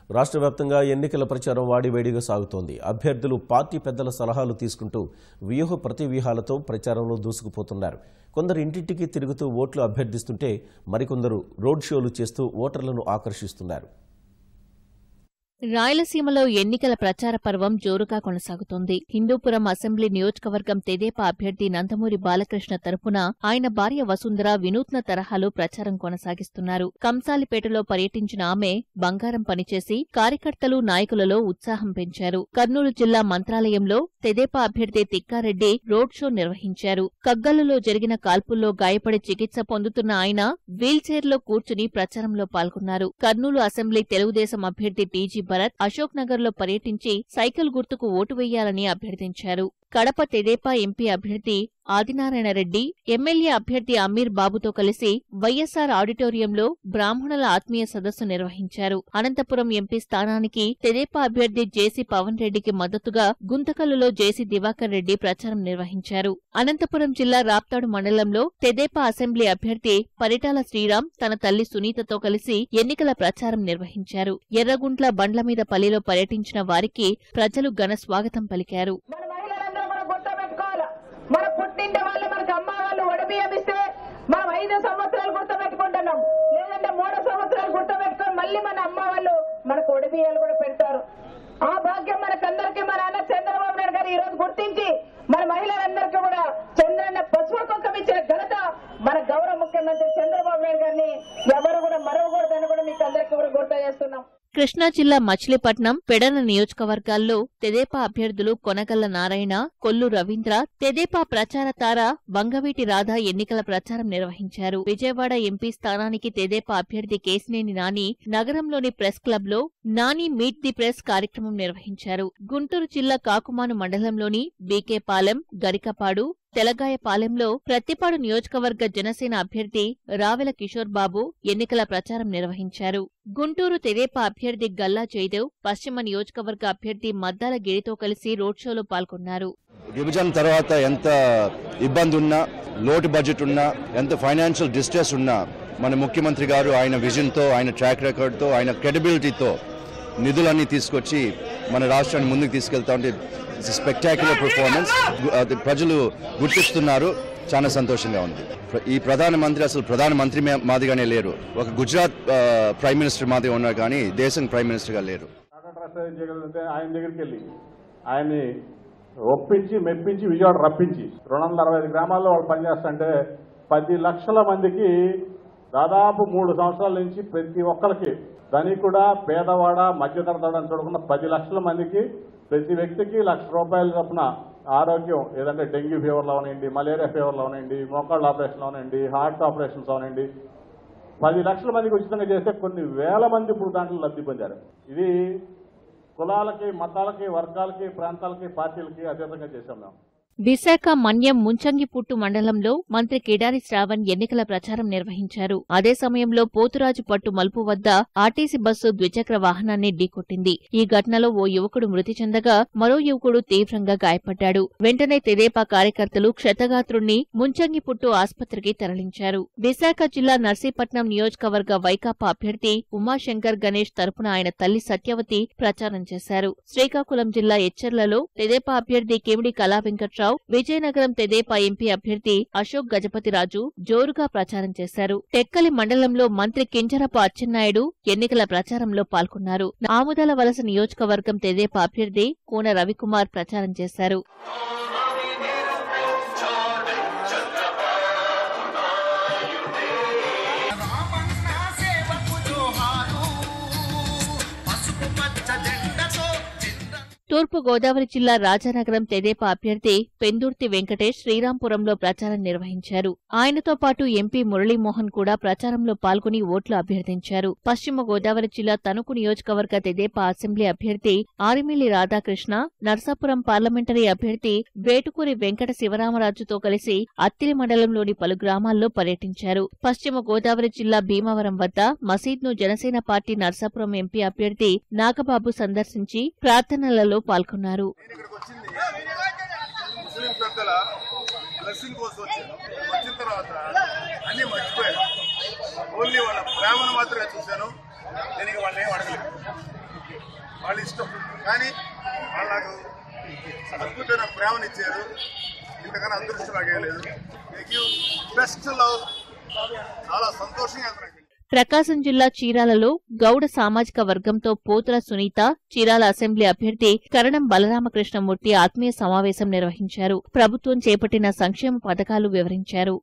రాష్ట్ర వ్యాప్తంగా ఎన్నికల ప్రచారం వాడివేడిగా సాగుతోంది. అభ్యర్థులు పార్టీ పెద్దల సలహాలు తీసుకుంటూ వ్యూహ ప్రతివ్యూహాలతో ప్రచారంలో దూసుకుపోతున్నారు. కొందరు ఇంటింటికి తిరుగుతూ ఓట్లు అభ్యర్థిస్తుంటే మరికొందరు రోడ్ షోలు చేస్తూ ఓటర్లను ఆకర్షిస్తున్నారు. రాయలసీమలో ఎన్నికల ప్రచార పర్వం జోరుగా కొనసాగుతోంది. హిందూపురం అసెంబ్లీ నియోజకవర్గం తెదేపా అభ్యర్థి నందమూరి బాలకృష్ణ తరపున ఆయన భార్య వసుంధర వినూత్న తరహాలో ప్రచారం కొనసాగిస్తున్నారు. కంసాలిపేటలో పర్యటించిన ఆమె బంగారం పనిచేసి కార్యకర్తలు నాయకులలో ఉత్సాహం పెంచారు. కర్నూలు జిల్లా మంత్రాలయంలో తెదేపా అభ్యర్థి తిక్కారెడ్డి రోడ్ షో నిర్వహించారు. కగ్గలులో జరిగిన కాల్పుల్లో గాయపడి చికిత్స పొందుతున్న ఆయన వీల్చైర్లో కూర్చుని ప్రచారంలో పాల్గొన్నారు. కర్నూలు అసెంబ్లీ తెలుగుదేశం అభ్యర్థి టీజీ భరత్ అశోక్ నగర్ లో పర్యటించి సైకిల్ గుర్తుకు ఓటు వేయాలని అభ్యర్థించారు. కడప తెదేపా ఎంపీ అభ్యర్థి ఆదినారాయణ రెడ్డి ఎమ్మెల్యే అభ్యర్థి అమీర్ బాబుతో కలిసి వైఎస్సార్ ఆడిటోరియంలో బ్రాహ్మణుల ఆత్మీయ సదస్సు నిర్వహించారు. అనంతపురం ఎంపీ స్థానానికి తెదేపా అభ్యర్థి జేసీ పవన్ రెడ్డికి మద్దతుగా గుంతకల్లులో జేసీ దివాకర్ రెడ్డి ప్రచారం నిర్వహించారు. అనంతపురం జిల్లా రాప్తాడు మండలంలో తెదేపా అసెంబ్లీ అభ్యర్థి పరిటాల శ్రీరామ్ తన తల్లి సునీతతో కలిసి ఎన్నికల ప్రచారం నిర్వహించారు. ఎర్రగుంట్ల బండ్లమీదపల్లిలో పర్యటించిన వారికి ప్రజలు ఘన స్వాగతం పలికారు. మన పుట్టింటి వాళ్ళు మనకు అమ్మ వాళ్ళు ఒడిబియ్యమిస్తే మనం 5 సంవత్సరాలు గుర్తుపెట్టుకుంటున్నాం, లేదంటే 3 సంవత్సరాలు గుర్తుపెట్టుకుని మళ్ళీ మన అమ్మ వాళ్ళు మనకు ఒడిబియ్యాలు కూడా పెడతారు. ఆ భాగ్యం మనకందరికీ మన అన్న చంద్రబాబు నాయుడు గారు ఈ రోజు గుర్తించి మన మహిళలందరికీ కూడా చంద్రన్న పసుపు కుంకుమ ఇచ్చిన ఘనత మన గౌరవ ముఖ్యమంత్రి చంద్రబాబు నాయుడు గారిని ఎవరు కూడా మరవకూడదని కూడా మీకు అందరికీ కూడా గుర్తు చేస్తున్నాం. కృష్ణా జిల్లా మచిలీపట్నం, పెడన నియోజకవర్గాల్లో తెదేపా అభ్యర్థులు కొనగళ్ల నారాయణ, కొల్లు రవీంద్ర, తెదేపా ప్రచార తార వంగవీటి రాధ ఎన్నికల ప్రచారం నిర్వహించారు. విజయవాడ ఎంపీ స్థానానికి తెదేపా అభ్యర్థి కేశినేని నాని నగరంలోని ప్రెస్ క్లబ్ లో నాని మీట్ ది ప్రెస్ కార్యక్రమం నిర్వహించారు. గుంటూరు జిల్లా కాకుమాను మండలంలోని బీకేపాలెం, గరికపాడు, తెలగాయపాలెంలో ప్రత్తిపాడు నియోజకవర్గ జనసేన అభ్యర్థి రావెల కిషోర్ బాబు ఎన్నికల ప్రచారం నిర్వహించారు. గుంటూరు తెదేపా అభ్యర్థి గల్లా జయదేవ్ పశ్చిమ నియోజకవర్గ అభ్యర్థి మద్దాల గిరితో కలిసి రోడ్ షోలో పాల్గొన్నారు. విభజన తర్వాత ఎంత ఇబ్బంది ఉన్నా, లోటు బడ్జెట్ ఉన్నా, ఎంత ఫైనాన్షియల్ డిస్ట్రెస్ ఉన్నా మన ముఖ్యమంత్రి గారు ఆయన విజన్తో, ఆయన ట్రాక్ రికార్డ్తో, ఆయన క్రెడిబిలిటీతో నిధులన్నీ తీసుకొచ్చి మన రాష్ట్రాన్ని ముందుకు తీసుకెళ్తా ఉంటే స్పెక్టాక్యులర్ పర్ఫార్మెన్స్ ప్రజలు గుర్తిస్తున్నారు. చాలా సంతోషంగా ఉంది. ఈ ప్రధానమంత్రి అసలు ప్రధానమంత్రి మాదిగానే లేరు, ఒక గుజరాత్ ప్రైమ్ మినిస్టర్ మాదిగా ఉన్నారు, కానీ దేశం ప్రైమ్ మినిస్టర్ గా లేరు. ఆయన దగ్గరికి వెళ్ళి ఆయన్ని ఒప్పించి మెప్పించి విజయవాడ రప్పించి 265 గ్రామాల్లో వాళ్ళు పనిచేస్తుంటే 10 లక్షల మందికి దాదాపు 3 సంవత్సరాల నుంచి ప్రతి ఒక్కరికి ధనికుడా పేదవాడ మధ్యతరగతి చూడకుండా 10 లక్షల మందికి ప్రతి వ్యక్తికి ₹1,00,000 చొప్పున ఆరోగ్యం, ఏదంటే డెంగ్యూ ఫీవర్లు అవనండి, మలేరియా ఫీవర్లు అవనండి, మోకాళ్ళ ఆపరేషన్లు అవనండి, హార్ట్ ఆపరేషన్స్ అవనండి, 10 లక్షల మందికి ఉచితంగా చేస్తే కొన్ని వేల మంది ఇప్పుడు దాంట్లో లబ్ధి పొందారు. ఇది కులాలకి, మతాలకి, వర్గాలకి, ప్రాంతాలకి, పార్టీలకి అతీతంగా చేశాం మేము. విశాఖ మన్యం ముంచంగిపుట్టు మండలంలో మంత్రి కిడారి శ్రావణ్ ఎన్నికల ప్రచారం నిర్వహించారు. అదే సమయంలో పోతురాజుపట్టు మలుపు వద్ద ఆర్టీసీ బస్సు ద్విచక్ర వాహనాన్ని ఢీకొట్టింది. ఈ ఘటనలో ఓ యువకుడు మృతి చెందగా మరో యువకుడు తీవ్రంగా గాయపడ్డాడు. వెంటనే తెదేపా కార్యకర్తలు క్షతగాత్రుణ్ణి ముంచంగిపుట్టు ఆస్పత్రికి తరలించారు. విశాఖ జిల్లా నర్సీపట్నం నియోజకవర్గ వైకాపా అభ్యర్థి ఉమాశంకర్ గణేష్ తరపున ఆయన తల్లి సత్యవతి ప్రచారం చేశారు. శ్రీకాకుళం జిల్లా ఎచ్చెర్లలో తెదేపా అభ్యర్థి కిమిడి కళా వెంకట్రావు, విజయనగరం తెదేపా ఎంపీ అభ్యర్థి అశోక్ గజపతిరాజు జోరుగా ప్రచారం చేశారు. టెక్కలి మండలంలో మంత్రి కింజరపు అచ్చెన్నాయుడు ఎన్నికల ప్రచారంలో పాల్గొన్నారు. ఆముదాల వలస నియోజకవర్గం తెదేపా అభ్యర్థి కోన రవికుమార్ ప్రచారం చేశారు. తూర్పు గోదావరి జిల్లా రాజానగరం తెదేపా అభ్యర్థి పెందుర్తి వెంకటేష్ శ్రీరాంపురంలో ప్రచారం నిర్వహించారు. ఆయనతో పాటు ఎంపీ మురళీమోహన్ కూడా ప్రచారంలో పాల్గొని ఓట్లు అభ్యర్థించారు. పశ్చిమ గోదావరి జిల్లా తణుకు నియోజకవర్గ తెదేపా అసెంబ్లీ అభ్యర్థి ఆరిమిల్లి రాధాకృష్ణ నర్సాపురం పార్లమెంటరీ అభ్యర్థి వేటుకూరి వెంకట శివరామరాజుతో కలిసి అత్తిలి మండలంలోని పలు గ్రామాల్లో పర్యటించారు. పశ్చిమ గోదావరి జిల్లా భీమవరం వద్ద మసీద్ను జనసేన పార్టీ నర్సాపురం ఎంపీ అభ్యర్థి నాగబాబు సందర్శించి ప్రార్థనలలో పాల్గొన్నారు. వాళ్ళ ఇష్టం, కానీ వాళ్ళకు అద్భుతమైన ప్రేమనిచ్చారు. ఇంతకన్నా అదృష్టం లాగేయలేదు. బెస్ట్ లవ్, చాలా సంతోషంగా వెళ్తున్నాను. ప్రకాశం జిల్లా చీరాలలో గౌడ సామాజిక వర్గంతో పోతుల సునీత, చీరాల అసెంబ్లీ అభ్యర్థి కరణం బలరామకృష్ణమూర్తి ఆత్మీయ సమావేశం నిర్వహించారు. ప్రభుత్వం చేపట్టిన సంక్షేమ పథకాలు వివరించారు.